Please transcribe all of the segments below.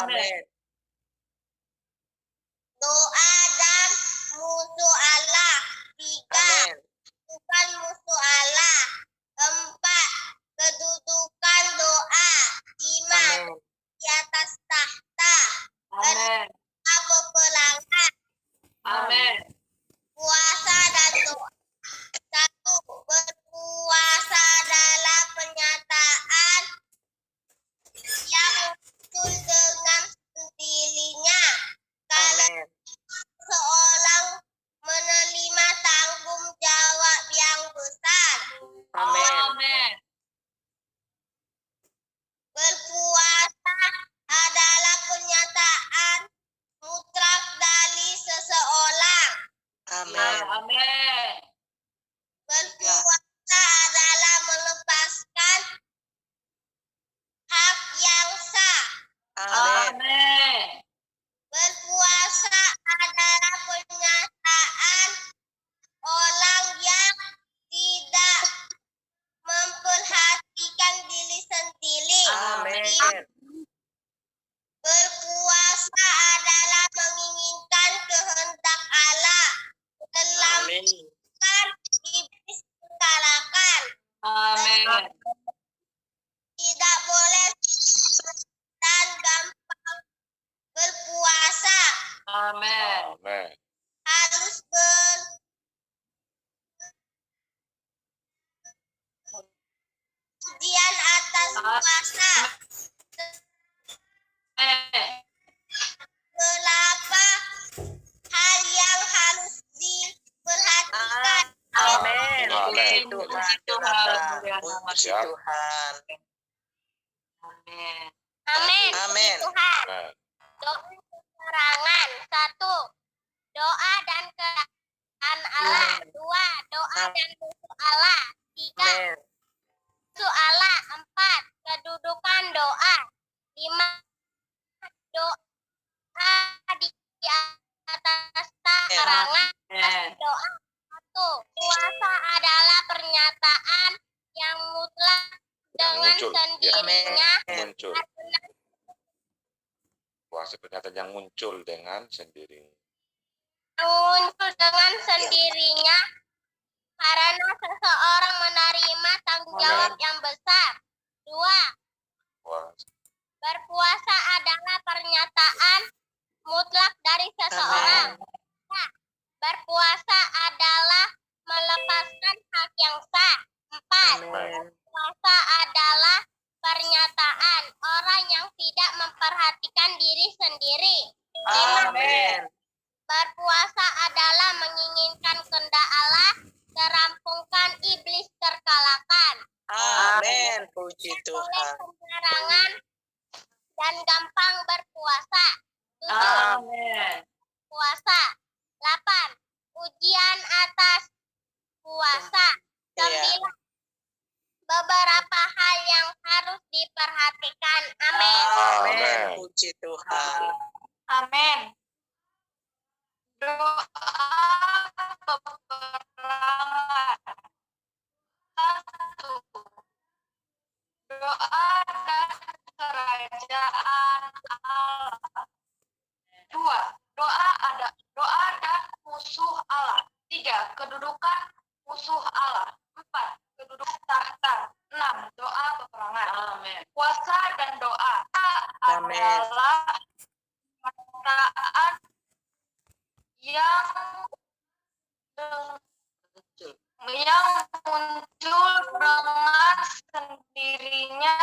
Amin. Doa dan musuh Allah. 3. Bukan musuh Allah. 4. Kedudukan doa. 5. Di atas tahta. Amin. 6. Peperangan. Amin. Puasa dan doa. 1. Berpuasa adalah pernyataan yang muncul dengan sendirinya. Kalau seorang menerima tanggung jawab yang besar. Amin. Berpuasa adalah pernyataan mutlak dari seseorang. Amin. Berpuasa adalah melepaskan hak yang sah. Amin. Berpuasa adalah pernyataan orang yang tidak memperhatikan diri sendiri. Amin. Berpuasa adalah menginginkan kehendak Allah. Dalam iblis terkalahkan. Amin. Tidak boleh dan gampang berpuasa. Amin. Harus berujian atas puasa. Berapa hal yang harus diperhatikan. Amin. Puji Tuhan. Puji Tuhan. Amin. Amin. Amin. Puji Tuhan. Doa keterangan. 1. Doa dan keadaan Allah. 2. Doa dan musuh Allah. 3. Musuh Allah. 4. Kedudukan doa. 5. Doa di atas keterangan. Doa. 1. Puasa adalah pernyataan yang mutlak dengan muncul. sendirinya. Muncul. Puasa pernyataan yang muncul dengan sendirinya. Muncul dengan sendirinya karena seseorang menerima tanggung jawab yang besar. 2. Berpuasa adalah pernyataan mutlak dari seseorang. 3. Berpuasa adalah melepaskan hak yang sah. 4. Berpuasa adalah pernyataan orang yang tidak memperhatikan diri sendiri. 5. Berpuasa adalah menginginkan kehendak Allah, terampungkan iblis terkalahkan. Amin. Puji Boleh Tuhan. sembarangan dan gampang berpuasa. 7. Amin. Puasa. 8. Ujian atas puasa. 9. Beberapa hal yang harus diperhatikan. Amin. Amin. Puji Tuhan. Amin. Doa peperangan. 1. Doa dan kerajaan Allah. 2. Doa dan musuh Allah. 3. Kedudukan musuh Allah. 4. Kedudukan tahta. 6. Doa peperangan. Amin. Puasa dan doa adalah perkataan yang muncul dengan sendirinya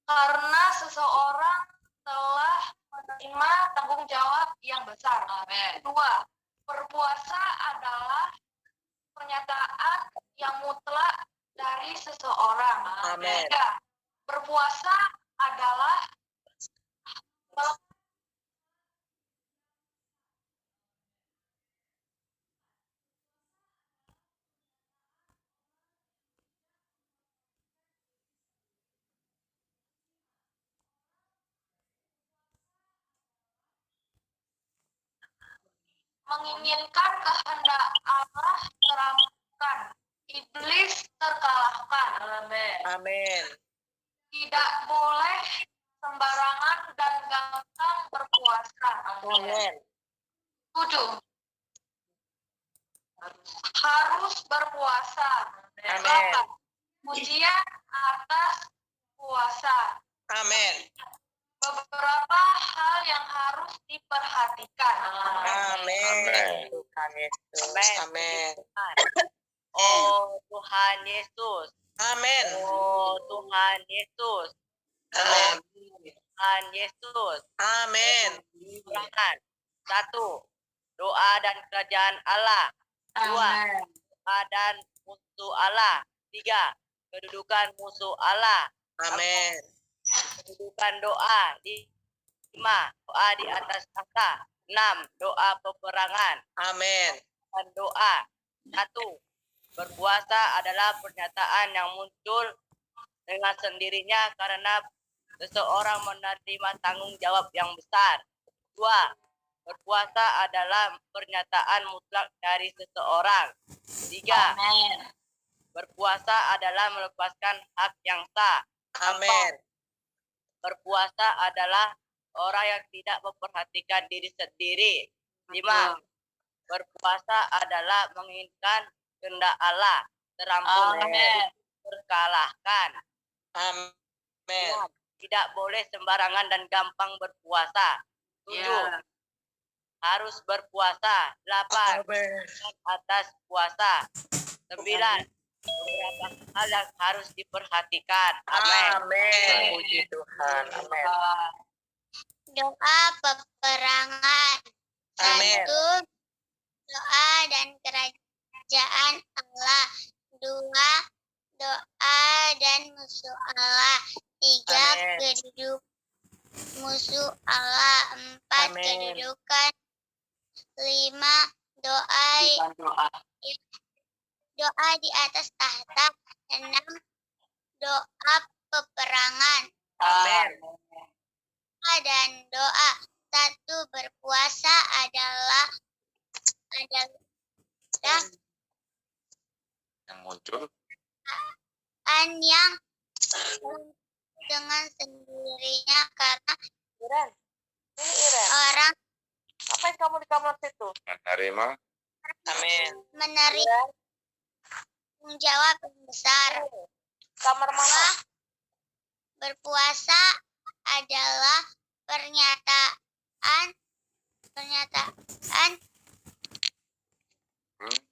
karena seseorang telah menerima tanggung jawab yang besar. Amin. 2. Berpuasa adalah pernyataan yang mutlak dari seseorang. Amin. 3. Berpuasa adalah menginginkan kehendak Allah terampungkan, iblis terkalahkan. Amin. Tidak boleh sembarangan dan gampang berpuasa. Amin. 7. Harus berpuasa. Amin. 8. Ujian atas puasa. Amin. Beberapa hal yang harus diperhatikan. Amin. Tuhan Yesus. Amin. Oh Tuhan Yesus, Amin. oh Tuhan Yesus, Amin. Tuhan Yesus. Amin. Ulangan. 1. Doa dan kerajaan Allah. 2. Doa dan musuh Allah. 3. Kedudukan musuh Allah. Amin. Kedudukan doa. 5. Doa di atas tahta. 6. Doa peperangan. Amin. Dan doa. 1. Berpuasa adalah pernyataan yang muncul dengan sendirinya karena seseorang menerima tanggung jawab yang besar. 2. Berpuasa adalah pernyataan mutlak dari seseorang. 3. Berpuasa adalah melepaskan hak yang sah. Amin. Berpuasa adalah orang yang tidak memperhatikan diri sendiri. 5. Berpuasa adalah menginginkan kehendak Allah, terampung dan terkalahkan. Amin. Tidak boleh sembarangan dan gampang berpuasa. 7. Harus berpuasa. 8. Atas puasa. 9. Beberapa hal yang harus diperhatikan. Amin. Amin. Puji Tuhan. Amin. Doa peperangan. Amin. 1. Doa dan kerajaan Allah. 2. Doa dan musuh Allah. 3. Amin. Keduduk musuh Allah. 4. Amin. Kedudukan. 5. Doa di atas tahta. 6. Doa peperangan. Amin. Dan doa. 1. Berpuasa adalah Yang muncul. yang dengan sendirinya karena Iren, ini Iren. orang Apa yang kamu di kamar situ? Menerima. Amin. menerima tanggung jawab yang besar. Kamar mana? Berpuasa adalah pernyataan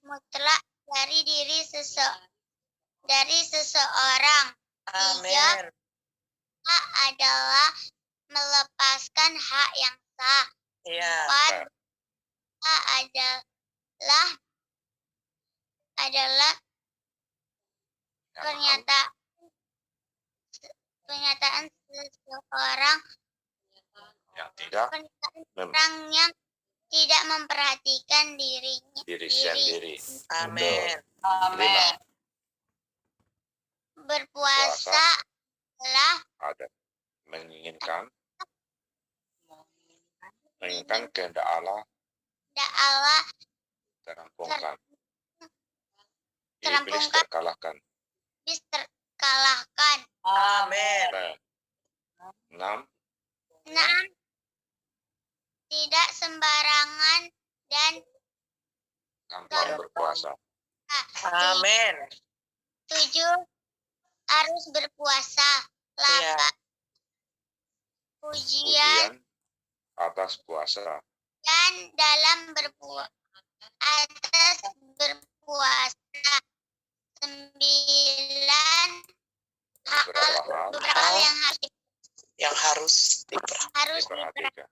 mutlak dari diri seseorang. 3. Amin. Hak adalah melepaskan hak yang sah. Iya. 4. Hak adalah pernyataan seseorang Yang tidak orang yang tidak memperhatikan diri sendiri. Amin. Amin. Berpuasa adalah Ada menginginkan kehendak Allah terampungkan. Iblis terkalahkan. Amin. 6. 6. Tidak sembarangan dan Gampang berpuasa. Amin. 7. Harus berpuasa. 8. Iya. Ujian Atas puasa. dan dalam berpuasa. 9. Beberapa hal yang harus Diperhatikan.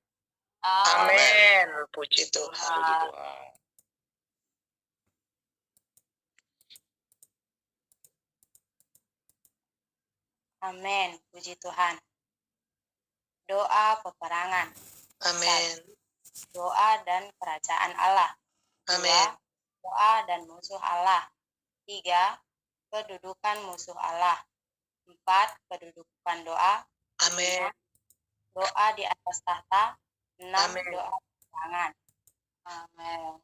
Amin. Puji Tuhan. Puji Tuhan. Amin. Puji Tuhan. Doa peperangan. Amin. Doa dan kerajaan Allah. 2. Amin. Doa dan musuh Allah. 3. Kedudukan musuh Allah. 4. Kedudukan doa. Amin. 5. Doa di atas tahta. 6. Amin. Doa peperangan. Amin.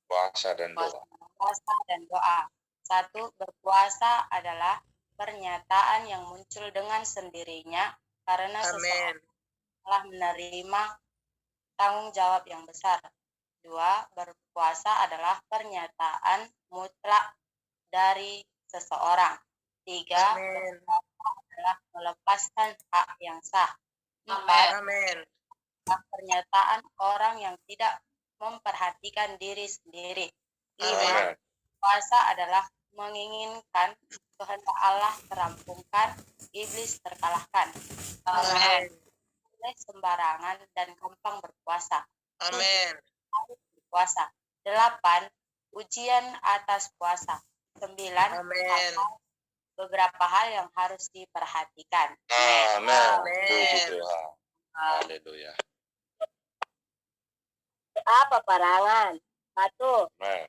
Puasa dan doa. Puasa dan doa. 1. Berpuasa adalah pernyataan yang muncul dengan sendirinya karena Amin. seseorang telah menerima tanggung jawab yang besar. 2. Berpuasa adalah pernyataan mutlak dari seseorang. 3. Amin. Adalah melepaskan hak yang sah. 4. Amin. Pernyataan orang yang tidak memperhatikan diri sendiri. 5. Amin. Puasa adalah menginginkan kehendak Allah terampungkan, iblis terkalahkan. Amin. Boleh sembarangan dan gampang berpuasa. Amin. Berpuasa. 8. Ujian atas puasa. 9. Amin. Beberapa hal yang harus diperhatikan. Amin. Amin. Puji Tuhan. Haleluya. Doa peperangan. 1. Amin.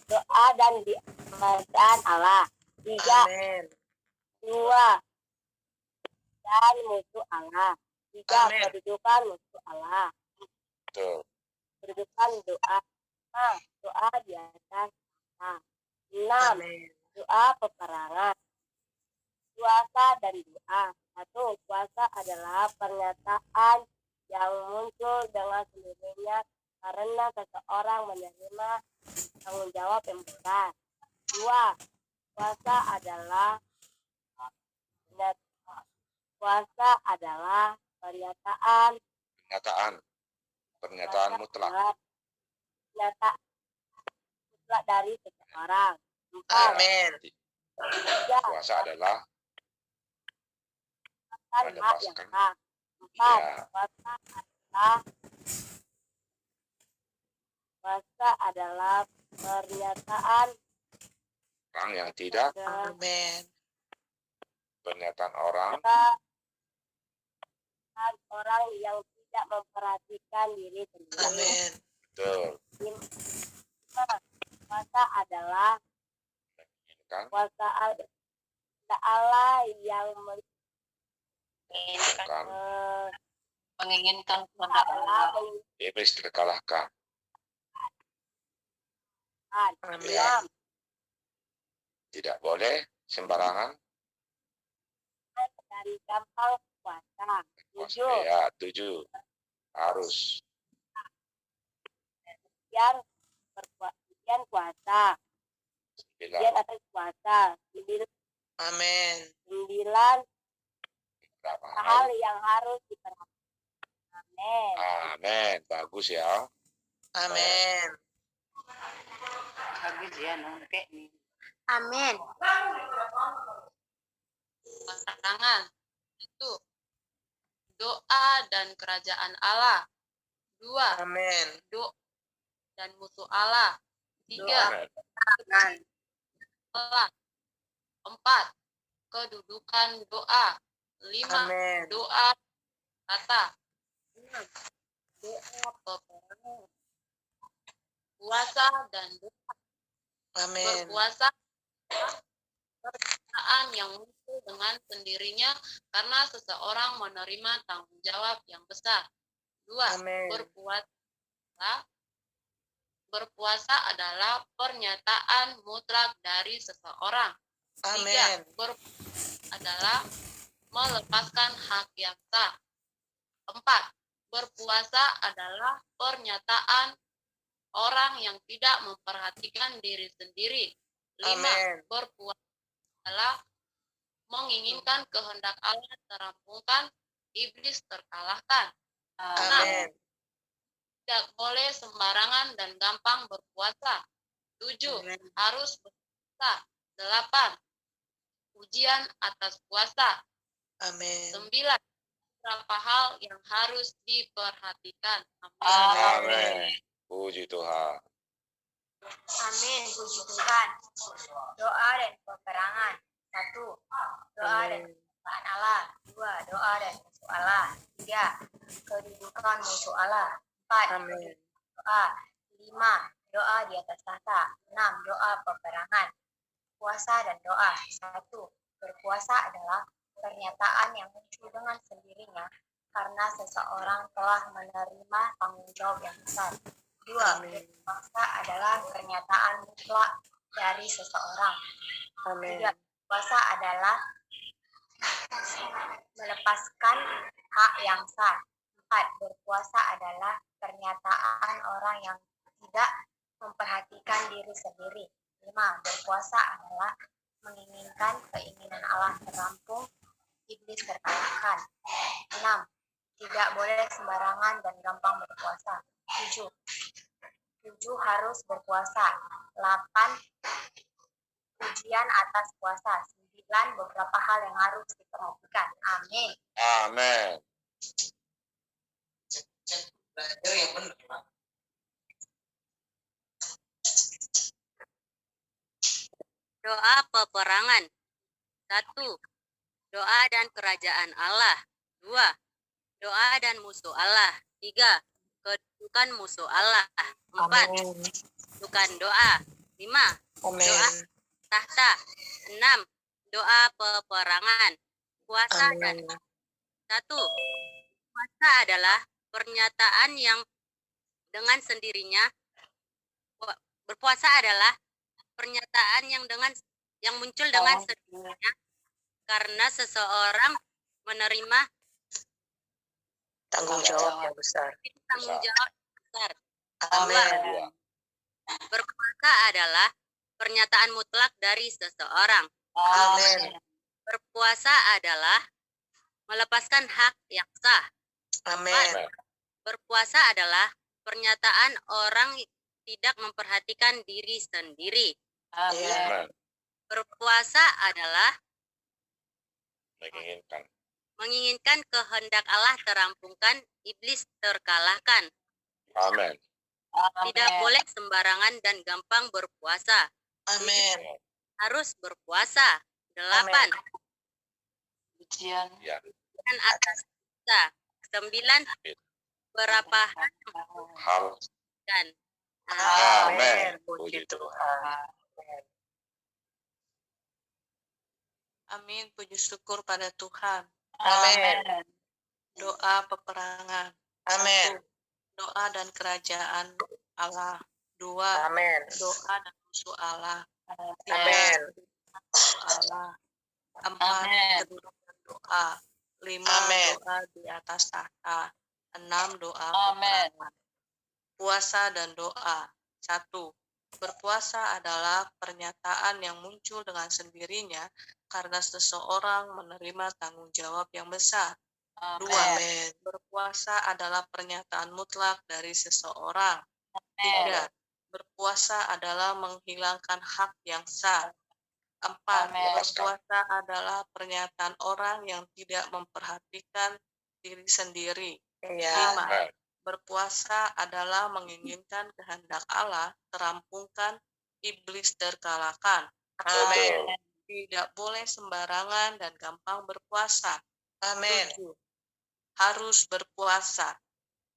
Doa dan di kerajaan Allah. 3. Amin. 2. Dan musuh Allah. 3. Amin. Kedudukan musuh Allah. Betul. Kedudukan doa. 5. Doa di atas Allah. 6. Amin. Doa peperangan. Puasa dan doa. 1. Puasa adalah pernyataan yang muncul dengan sendirinya karena seseorang menerima tanggung jawab yang besar. 2. Puasa adalah pernyataan Pernyataan mutlak. Pernyataan mutlak dari seseorang. 4. Amin. 3. Puasa adalah Hak yang melepaskan. sah. 4. Ya. Puasa adalah pernyataan Orang yang tidak, Amin. pernyataan orang orang yang tidak memperhatikan diri sendiri. Amin. betul. 5. Puasa adalah Kan? puasa Allah yang Kan? menginginkan kehendak Allah. Iblis terkalahkan. Amin. Ya. Tidak boleh sembarangan. Dan gampang puasa. 7. Ya, 7. Harus. Ujian puasa. 9. Ujian atas puasa. 9. Amin. Berapa hal hal? yang harus diperhatikan. Amin. Amin. Bagus ya. Amin. Bagus ya, nongke nih. Amin. Pasangan itu doa dan kerajaan Allah. 2. Amin. Doa dan musuh Allah. 3. Amin. Allah. 4. Kedudukan doa. 5. Amin. Doa kata. 6. Doa peperangan. Puasa dan doa. Amin. Berpuasa pernyataan yang muncul dengan sendirinya karena seseorang menerima tanggung jawab yang besar. 2. Amin. Berpuasa adalah pernyataan mutlak dari seseorang. 3. Amin. Berpuasa adalah melepaskan hak yang sah. 4. Berpuasa adalah pernyataan orang yang tidak memperhatikan diri sendiri. 5. Amin. Berpuasa adalah menginginkan kehendak Allah terampungkan, iblis terkalahkan. 6. Amin. Tidak boleh sembarangan dan gampang berpuasa. 7. Amin. Harus berpuasa. 8. Ujian atas puasa. Amin. 9. Beberapa hal yang harus diperhatikan. Amin. Amin. Puji Tuhan. Amin. Puji Tuhan. Doa dan peperangan. 1. Doa dan kesukaan Allah. 2. Doa dan musuh Allah. 3. Kedudukan musuh Allah. 4. Amin. Doa. 5. Doa di atas tahta. 6. Doa peperangan. Puasa dan doa. 1. Berpuasa adalah pernyataan yang muncul dengan sendirinya karena seseorang telah menerima tanggung jawab yang besar. 2. Amin. Berpuasa adalah pernyataan mutlak dari seseorang. Amin. 3. Puasa adalah melepaskan hak yang sah. 4. Berpuasa adalah pernyataan orang yang tidak memperhatikan diri sendiri. 5. Berpuasa adalah menginginkan keinginan Allah terampung, iblis terkalahkan. 6. Tidak boleh sembarangan dan gampang berpuasa. 7. Harus berpuasa. 8. Ujian atas puasa. 9. Beberapa hal yang harus diperhatikan. Amin. Amin. Doa peperangan. 1. Doa dan kerajaan Allah. 2. Doa dan musuh Allah. 3. Kedudukan musuh Allah. 4. Amin. Kedudukan doa. 5. Amin. Tahta. 6. Doa peperangan. Puasa dan Amin. 1. Puasa adalah pernyataan yang dengan sendirinya. Berpuasa adalah pernyataan yang muncul dengan sendirinya karena seseorang menerima Tanggung jawab yang besar. tanggung jawab besar. Amin. Berpuasa adalah pernyataan mutlak dari seseorang. Amin. Berpuasa adalah melepaskan hak yang sah. Amin. Berpuasa adalah pernyataan orang tidak memperhatikan diri sendiri. Amin. Berpuasa adalah Menginginkan. menginginkan kehendak Allah terampungkan, iblis terkalahkan. Amin. Tidak boleh sembarangan dan gampang berpuasa. Amin. Harus berpuasa. 8. Ujian. Ya. Dan atas kita. 9. Berapa Hal. dan Amin. Puji Tuhan. Amin. Puji syukur pada Tuhan. Amin. Doa peperangan. Amin. Doa dan kerajaan Allah. 2. Amin. Doa dan musuh Allah. 3. Amin. Musuh Allah. 4. Amin. Kedudukan doa. 5. Amin. Doa di atas tahta. 6. Doa Amin. peperangan. Puasa dan doa. 1. Berpuasa adalah pernyataan yang muncul dengan sendirinya karena seseorang menerima tanggung jawab yang besar. 2. Berpuasa adalah pernyataan mutlak dari seseorang. 3. Berpuasa adalah menghilangkan hak yang sah. 4. Amin. Berpuasa adalah pernyataan orang yang tidak memperhatikan diri sendiri. 5. Amin. Berpuasa adalah menginginkan kehendak Allah terampungkan, iblis terkalahkan. Amin. Tidak boleh sembarangan dan gampang berpuasa. Amin. 7. Harus berpuasa.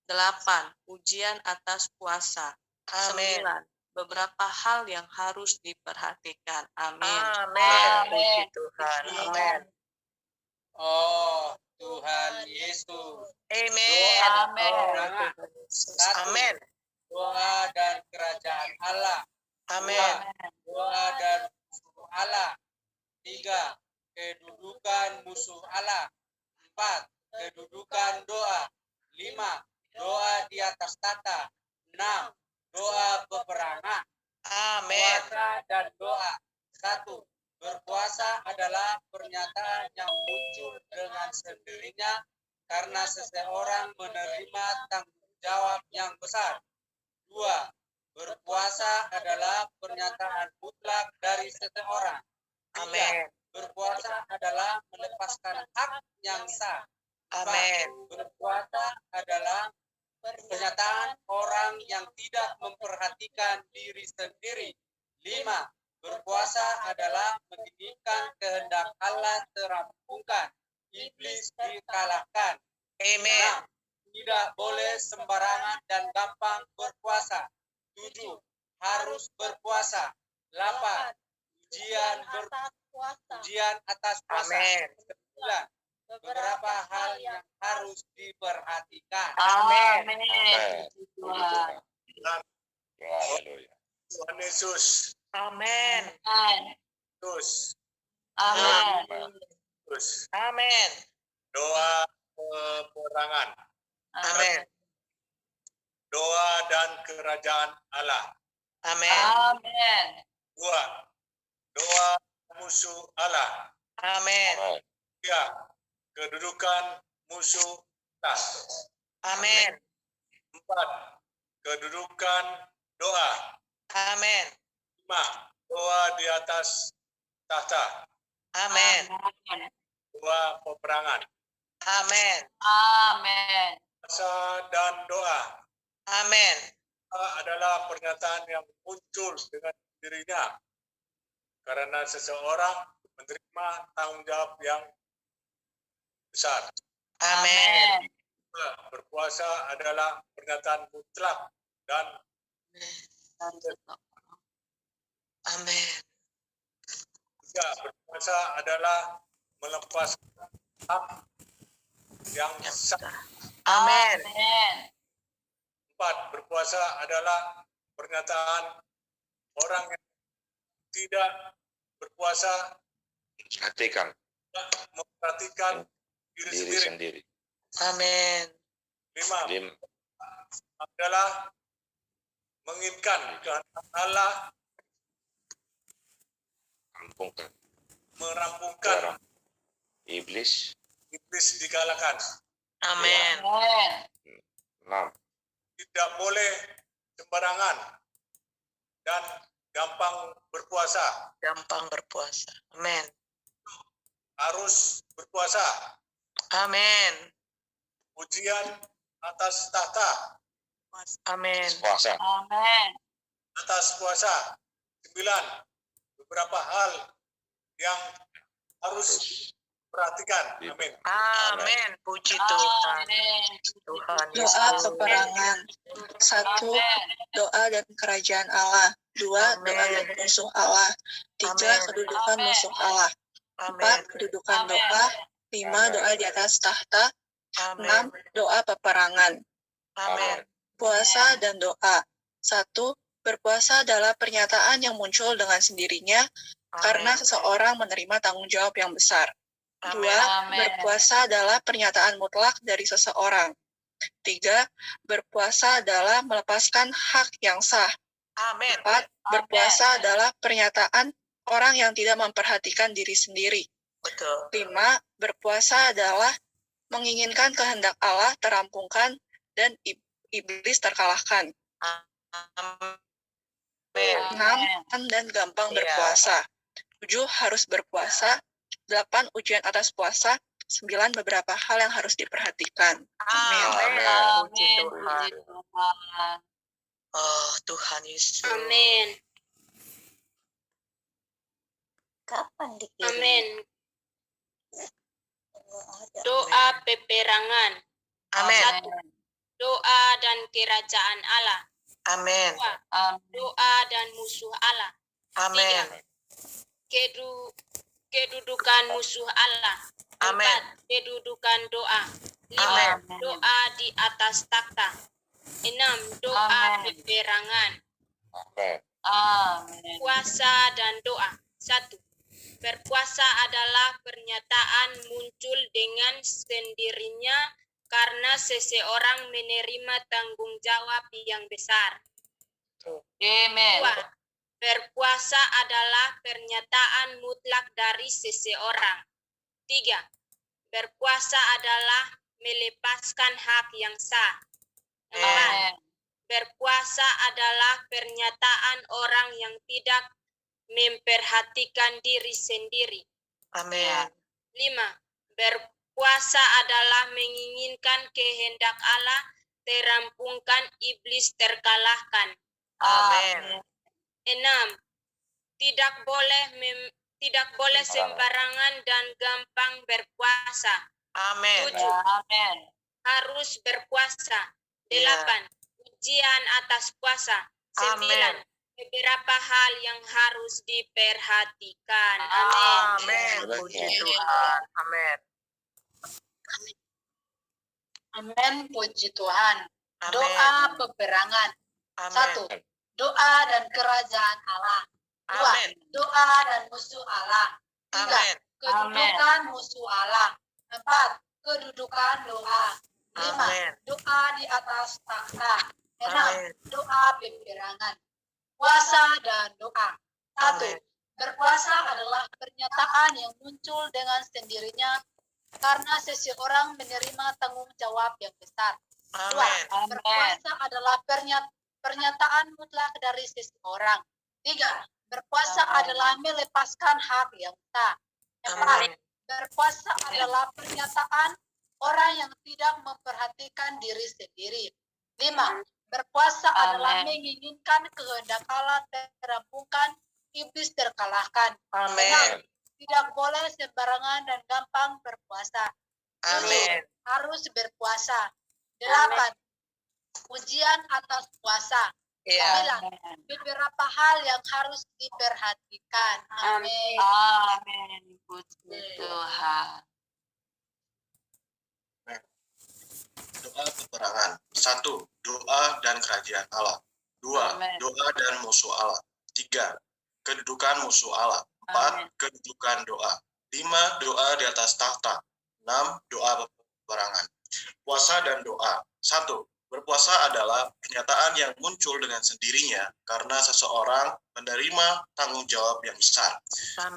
8. Ujian atas puasa. 9. Beberapa hal yang harus diperhatikan. Amin. Puji Tuhan. Amin. Oh, Tuhan Yesus. Amin. Amin. Amin. Doa dan kerajaan Allah. Amin. Doa dan musuh Allah. 3. Kedudukan musuh Allah. 4. Kedudukan doa. 5. Doa di atas tata. 6. Doa peperangan. Amin. Puasa dan doa. 1. Berpuasa adalah pernyataan yang muncul dengan sendirinya karena seseorang menerima tanggung jawab yang besar. 2. Berpuasa adalah pernyataan mutlak dari seseorang. 3. Amin. Berpuasa adalah melepaskan hak yang sah. 4. Amin. Berpuasa adalah pernyataan orang yang tidak memperhatikan diri sendiri. 5. Berpuasa adalah menginginkan kehendak Allah terampungkan, iblis dikalahkan. Amin. 6. Tidak boleh sembarangan dan gampang berpuasa. 7. Harus berpuasa. 8. Ujian atas puasa. Amin. 9. Beberapa hal yang harus diperhatikan. Amin. Puji Tuhan. Haleluya. Tuhan Yesus. Amin. Terus. Terus. Amin. Doa peperangan. Amin. Doa dan kerajaan Allah. Amin. Dua. Doa musuh Allah. Amin. Tiga. Kedudukan musuh Allah. Amin. Empat. Kedudukan doa. Amin. Lima. Doa di atas tahta. Amin. Doa peperangan. Amin. Puasa dan doa. Amin. Doa adalah pernyataan yang muncul dengan dirinya karena seseorang menerima tanggung jawab yang besar. Amin. Berpuasa adalah pernyataan mutlak dan Amin. tiga, berpuasa adalah melepaskan hak yang sah. Amin. Empat, berpuasa adalah pernyataan orang yang tidak berpuasa Perhatikan memperhatikan diri diri sendiri. sendiri. Amin. Lima, Lim, adalah menginginkan kehendak Allah rampungkan merampungkan garam iblis. iblis dikalahkan. Amin. 6. Tidak boleh sembarangan dan gampang berpuasa. Gampang berpuasa. Amin. Harus berpuasa. Amin. Ujian atas tahta. Amin. Puasa. Atas puasa. 9. Beberapa hal yang harus perhatikan. Amin. Amin. Puji Tuhan. Tuhan Doa Yesus. peperangan. 1. Doa dan kerajaan Allah. 2. Doa dan musuh Allah. 3. Amin. Kedudukan musuh Allah. 4. Kedudukan doa. 5. Doa di atas tahta. 6. Amin. Doa peperangan. Amin. Puasa dan doa. 1. Berpuasa adalah pernyataan yang muncul dengan sendirinya karena seseorang menerima tanggung jawab yang besar. 2. Berpuasa adalah pernyataan mutlak dari seseorang. 3. Berpuasa adalah melepaskan hak yang sah. Amin. 4. Berpuasa adalah pernyataan orang yang tidak memperhatikan diri sendiri. Betul. 5. Berpuasa adalah menginginkan kehendak Allah terampungkan dan iblis terkalahkan. Amin. 6. Dan gampang berpuasa. 7. Harus berpuasa. 8. Ujian atas puasa. 9. Beberapa hal yang harus diperhatikan. Amin. Puji Tuhan. Oh, Tuhan Yesus. Amin. Kapan dikirim? Amin. Doa peperangan. Amin. 1. Doa dan kerajaan Allah. Amin. 2. Doa dan musuh Allah. Amin. 3. Kedudukan musuh Allah. Amin. 4. Kedudukan doa. 5. Amin. Doa di atas takhta. 6. Doa peperangan. Amin. Puasa dan doa. 1. Berpuasa adalah pernyataan muncul dengan sendirinya karena seseorang menerima tanggung jawab yang besar. 2. Berpuasa adalah pernyataan mutlak dari seseorang. 3. Berpuasa adalah melepaskan hak yang sah. 4. Berpuasa adalah pernyataan orang yang tidak memperhatikan diri sendiri. Amin. 5. Berpuasa adalah menginginkan kehendak Allah terampungkan, iblis terkalahkan. Amin. 6. Tidak boleh sembarangan dan gampang berpuasa. Amin. 7. Harus berpuasa. 8. Ya. Ujian atas puasa. 9. Amin. Beberapa hal yang harus diperhatikan. Amin. Puji Tuhan. Amin. Amin, puji Tuhan. Amin. Doa peperangan. Amin. 1. Doa dan kerajaan Allah. Dua, Amin. doa dan musuh Allah. Tiga, Amin. kedudukan musuh Allah. Empat, kedudukan doa. Lima, Amin. doa di atas takhta. Enam, Amin. doa peperangan. Puasa dan doa. Satu, Amin. berpuasa adalah pernyataan yang muncul dengan sendirinya karena seseorang menerima tanggung jawab yang besar. Dua, Amin. berpuasa adalah pernyataan mutlak dari seseorang. Tiga, berpuasa adalah melepaskan hak yang sah. Empat, Amin. berpuasa adalah pernyataan orang yang tidak memperhatikan diri sendiri. Lima, berpuasa adalah menginginkan kehendak Allah terampungkan, iblis terkalahkan. Amin. Enam, tidak boleh sembarangan dan gampang berpuasa. Amin. Harus berpuasa. Delapan, ujian atas puasa. Iya. Sembilan, beberapa hal yang harus diperhatikan. Amin. Amin. Puji Tuhan. Doa peperangan. 1. Doa dan kerajaan Allah. 2. Amin. Doa dan musuh Allah. 3. Kedudukan musuh Allah. 4. Amin. Kedudukan doa. 5. Doa di atas tahta. 6. Doa peperangan. Puasa dan doa. 1. Berpuasa adalah pernyataan yang muncul dengan sendirinya karena seseorang menerima tanggung jawab yang besar. 2.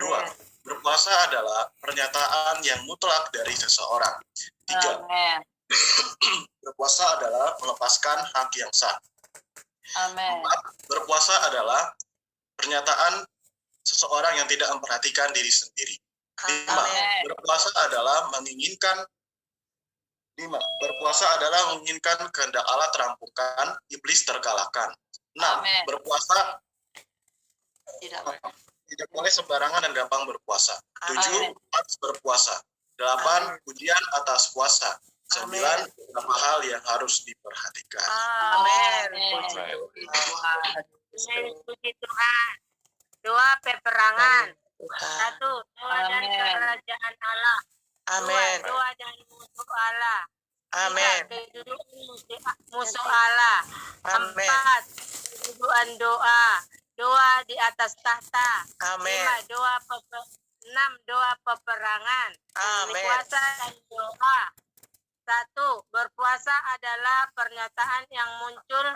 Berpuasa adalah pernyataan yang mutlak dari seseorang. 3. Amin. Berpuasa adalah melepaskan hak yang sah. Amin. 4. Berpuasa adalah pernyataan seseorang yang tidak memperhatikan diri sendiri. 5. Amin. Berpuasa adalah menginginkan kehendak Allah terampungkan, iblis terkalahkan. 6. Amin. Berpuasa Tidak tidak boleh sembarangan dan gampang berpuasa. 7. Amin. Harus berpuasa. 8. Ujian atas puasa. 9. Beberapa hal yang harus diperhatikan. Amin. Puji Amin. Puji Tuhan. Doa peperangan. Tuhan. 1. Doa dan Amin. kerajaan Allah. 2. Amin. Doa dan musuh Allah. Amin. 3. Kedudukan musuh Allah. Amin. 4. Kedudukan doa. Doa di atas tahta. Amin. 6. Doa peperangan. Amin. Puasa dan doa. 1. Berpuasa adalah pernyataan yang muncul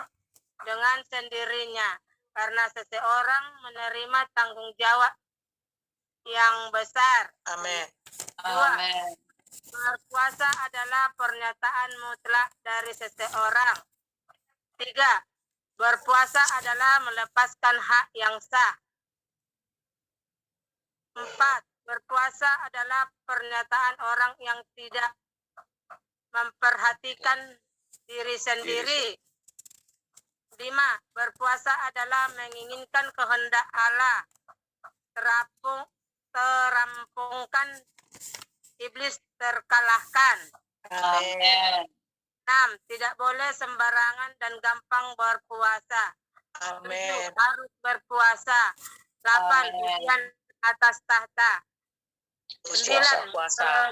dengan sendirinya karena seseorang menerima tanggung jawab yang besar. Amin. 2. Berpuasa adalah pernyataan mutlak dari seseorang. 3. Berpuasa adalah melepaskan hak yang sah. 4. Berpuasa adalah pernyataan orang yang tidak memperhatikan diri sendiri. 5. Berpuasa adalah menginginkan kehendak Allah terampungkan, iblis terkalahkan. Amin. 6. Tidak boleh sembarangan dan gampang berpuasa. 7. Amin. Harus berpuasa. 8. Ujian atas tahta. 9.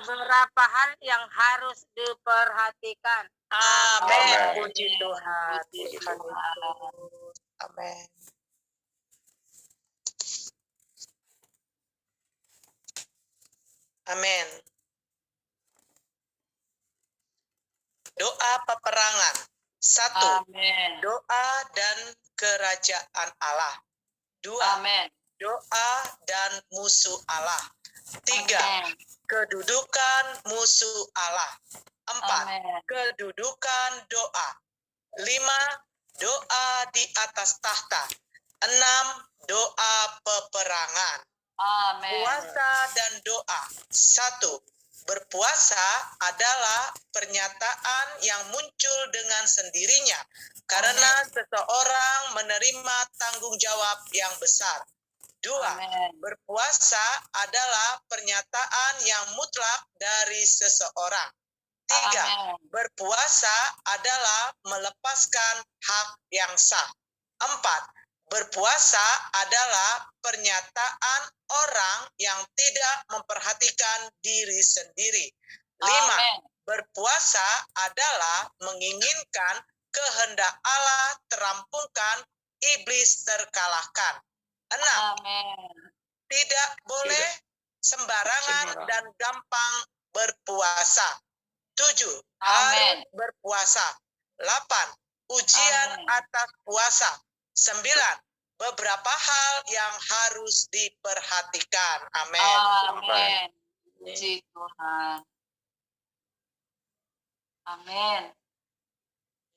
Beberapa hal yang harus diperhatikan. Amin. Amin. Puji Tuhan. Puji Tuhan Tuhan. Yesus. Amin. Amin. Doa peperangan. 1. Amin. Doa dan kerajaan Allah. 2. Amin. Doa dan musuh Allah. 3. Amin. Kedudukan musuh Allah. 4. Amin. Kedudukan doa. 5. Doa di atas tahta. 6. Doa peperangan. Amin. Puasa dan doa. 1. Berpuasa adalah pernyataan yang muncul dengan sendirinya karena seseorang menerima tanggung jawab yang besar. 2. Amin. Berpuasa adalah pernyataan yang mutlak dari seseorang. 3. Amin. Berpuasa adalah melepaskan hak yang sah. 4. Berpuasa adalah pernyataan orang yang tidak memperhatikan diri sendiri. 5. Amin. Berpuasa adalah menginginkan kehendak Allah terampungkan, iblis terkalahkan. 6. Tidak boleh sembarangan dan gampang berpuasa. 7. Harus berpuasa. 8. Ujian atas puasa. 9. Beberapa hal yang harus diperhatikan. Amin. Amin. Puji Tuhan. Amin.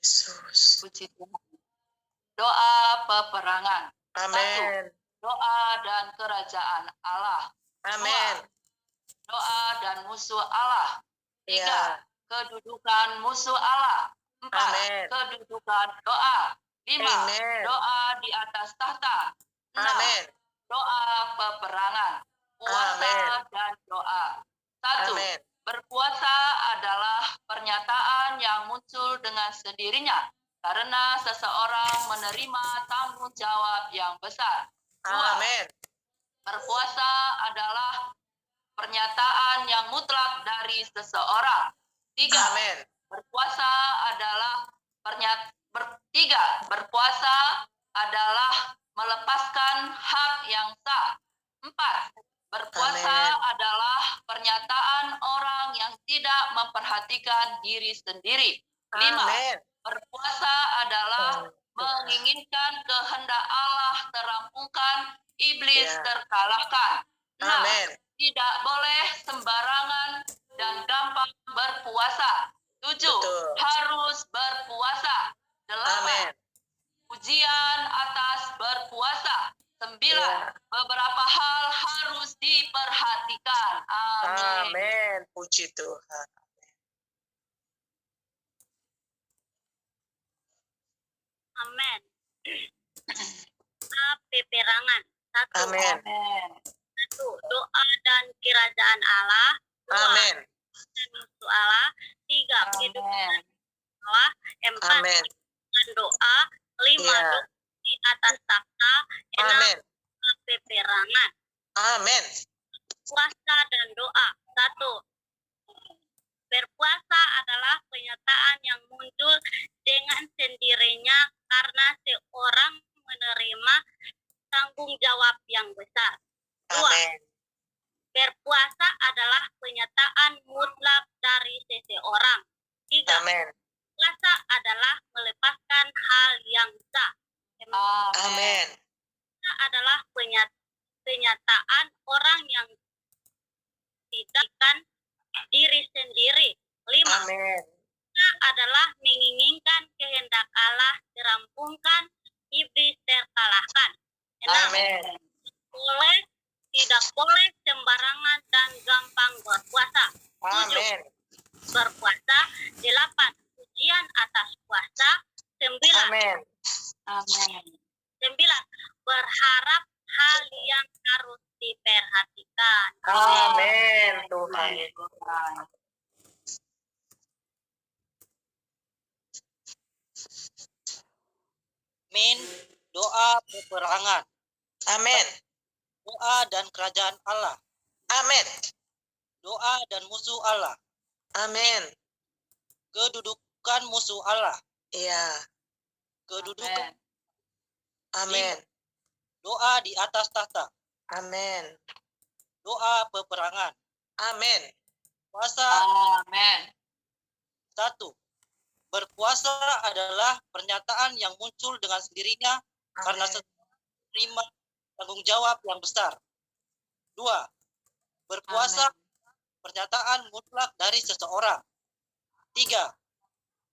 Yesus. Puji Tuhan. Doa peperangan. Amin. 1. Doa dan kerajaan Allah. Amin. 2. Doa dan musuh Allah. 3. Ya. Kedudukan musuh Allah. 4. Amin. Kedudukan doa. 5. Amen. Doa di atas tahta. 6. Amin. Doa peperangan. Puasa Amin. dan doa. 1. Amin. Berpuasa adalah pernyataan yang muncul dengan sendirinya karena seseorang menerima tanggung jawab yang besar. 2. Amin. Berpuasa adalah pernyataan yang mutlak dari seseorang. 3. Amin. Berpuasa adalah berpuasa adalah melepaskan hak yang sah. 4. Berpuasa Amin. adalah pernyataan orang yang tidak memperhatikan diri sendiri. 5. Amin. Berpuasa adalah menginginkan kehendak Allah terampungkan, iblis Ya. terkalahkan. 6. Amin. Tidak boleh sembarangan dan gampang berpuasa. 7. Betul. Harus berpuasa. 8. Amin. Ujian atas berpuasa. 9. Ya. Beberapa hal harus diperhatikan. Amin. Amin. Puji Tuhan. Amin. Peperangan. 1. Amin. 1. Doa dan kerajaan Allah. 2. Amin. Dan musuh Allah. 3. Kehidupan Allah. 4. Amin. Doa. 5. Ya. Doa di atas takhta. 6. Amin. Peperangan. Amin. Puasa dan doa. 1. Berpuasa adalah pernyataan yang muncul dengan sendirinya karena seorang menerima tanggung jawab yang besar. 2. Amin. Berpuasa adalah pernyataan mutlak dari seseorang. 3. Amin. Puasa adalah melepaskan hal yang sah. Amin. Puasa adalah pernyataan orang yang tidak kan diri sendiri. 5. Amin. Puasa adalah menginginkan kehendak Allah terampungkan, iblis terkalahkan. 6. Amin. Tidak boleh sembarangan dan gampang berpuasa. 7. Amin. Berpuasa. 8. Ujian atas puasa. 9. Amin. 9. Berharap hal yang harus diperhatikan. Amin. Tuhan. Amin. Doa peperangan. Amin. Doa dan kerajaan Allah. Amin. Doa dan musuh Allah. Amin. Kedudukan musuh Allah. Iya. Kedudukan. Amin. Doa di atas tahta. Amin. Doa peperangan. Amin. Puasa. Amin. 1. Berpuasa adalah pernyataan yang muncul dengan sendirinya karena menerima tanggung jawab yang besar. 2. Berpuasa pernyataan mutlak dari seseorang. 3.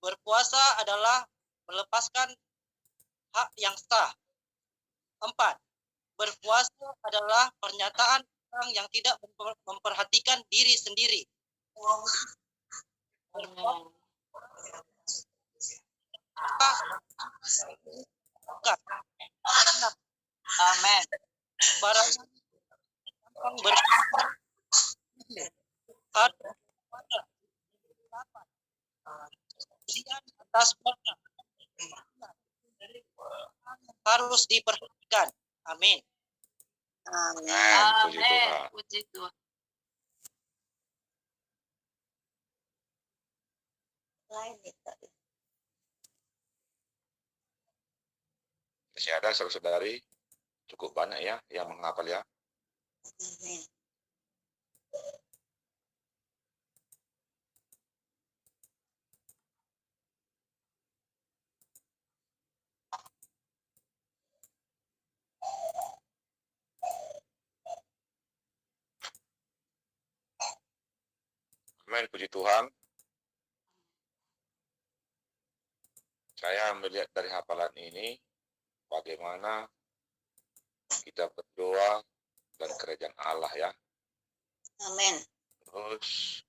Berpuasa adalah melepaskan hak yang sah. 4. Berpuasa adalah pernyataan orang yang tidak memperhatikan diri sendiri. Amin. Barang atas harus diperhatikan. Amin. Amin. Puji Tuhan. Masih ada saudara-saudari? cukup banyak ya yang menghafal ya. Amin. Amin, puji Tuhan. Saya melihat dari hafalan ini bagaimana kita berdoa dan kerajaan Allah ya. Amin. Terus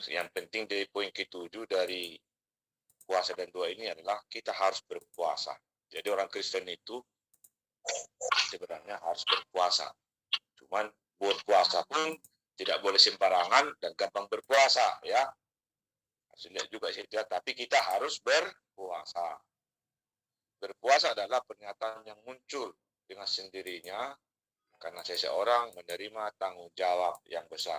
yang penting dari poin ke-7 dari puasa dan doa ini adalah kita harus berpuasa. Jadi orang Kristen itu sebenarnya harus berpuasa. Cuman berpuasa pun tidak boleh sembarangan dan gampang berpuasa ya. Harus lihat juga setia, tapi kita harus berpuasa. Berpuasa adalah pernyataan yang muncul dengan sendirinya karena seseorang menerima tanggung jawab yang besar.